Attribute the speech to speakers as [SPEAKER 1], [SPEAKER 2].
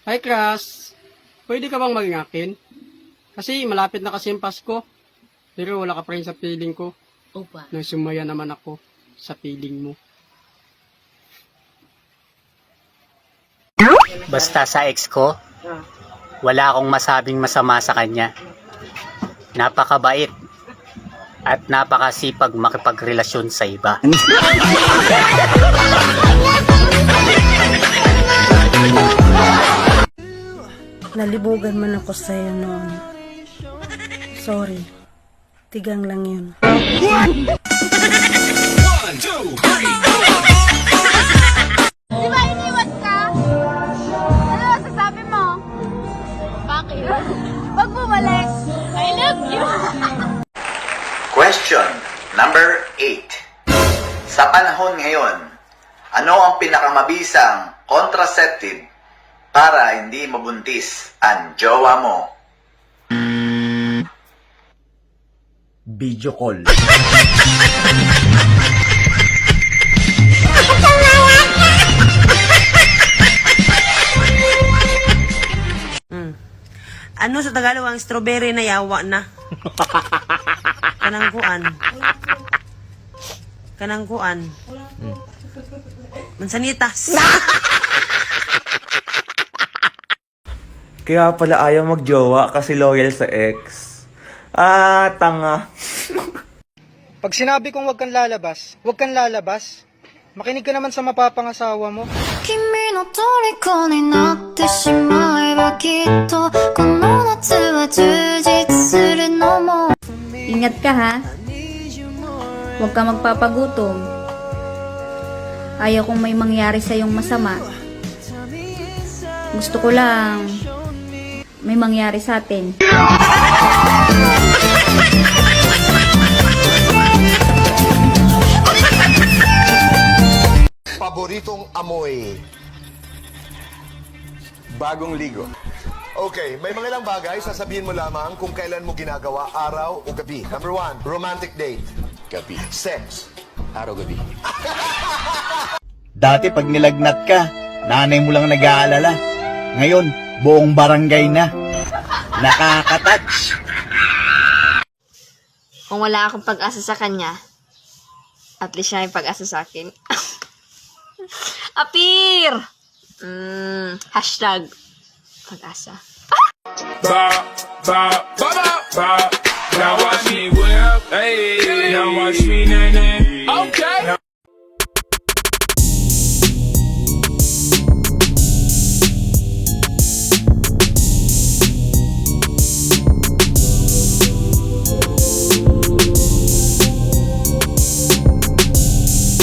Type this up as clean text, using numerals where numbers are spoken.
[SPEAKER 1] Hi, Crush. Pwede ka bang maging akin? Kasi malapit na kasi yung Pasko. Pero wala ka pa rin sa feeling ko.
[SPEAKER 2] Opa.
[SPEAKER 1] Nang sumaya naman ako sa feeling mo.
[SPEAKER 3] Basta sa ex ko, wala akong masabing masama sa kanya. Napakabait at napakasipag makipagrelasyon sa iba.
[SPEAKER 4] Nalibugan man ako sa'yo noon. Sorry. Tigang lang yun.
[SPEAKER 5] Di ba iniwan ka? Ano masasabi mo? Bakit? Wag bumalik. I love you.
[SPEAKER 6] Question number 8. Sa panahon ngayon, ano ang pinakamabisang contraceptive para hindi mabuntis ang jowa mo?
[SPEAKER 7] Video call.
[SPEAKER 4] Ano sa Tagalog ang strawberry na yawa na? Kanangkuan. Kanangkuan. Mansanitas.
[SPEAKER 7] Kaya pala ayaw magjowa kasi loyal sa ex. Ah, tanga.
[SPEAKER 8] Pag sinabi kong huwag kang lalabas, huwag kang lalabas. Makinig ka naman sa mapapangasawa mo.
[SPEAKER 5] 君の虜になってしまえばきっとこの夏は充実するのも
[SPEAKER 9] Ingat ka ha. Huwag ka magpapagutom. Ayaw kong may mangyari sa iyong masama. Gusto ko lang may mangyari sa atin.
[SPEAKER 10] Paboritong amoy.
[SPEAKER 11] Bagong ligo.
[SPEAKER 10] Okay, may mga ilang bagay, sasabihin mo lamang kung kailan mo ginagawa, araw o gabi. Number 1, romantic date.
[SPEAKER 11] Gabi.
[SPEAKER 10] Sex.
[SPEAKER 11] Araw-gabi.
[SPEAKER 12] Dati pag nilagnat ka, nanay mo lang nag-aalala. Ngayon, buong barangay na. Nakaka-touch.
[SPEAKER 2] Kung wala akong pag-asa sa kanya, at least siya yung pag-asa sa akin. Apir! Hashtag pag-asa.
[SPEAKER 13] Now watch me whip, hey. Now watch me nay nay. Okay.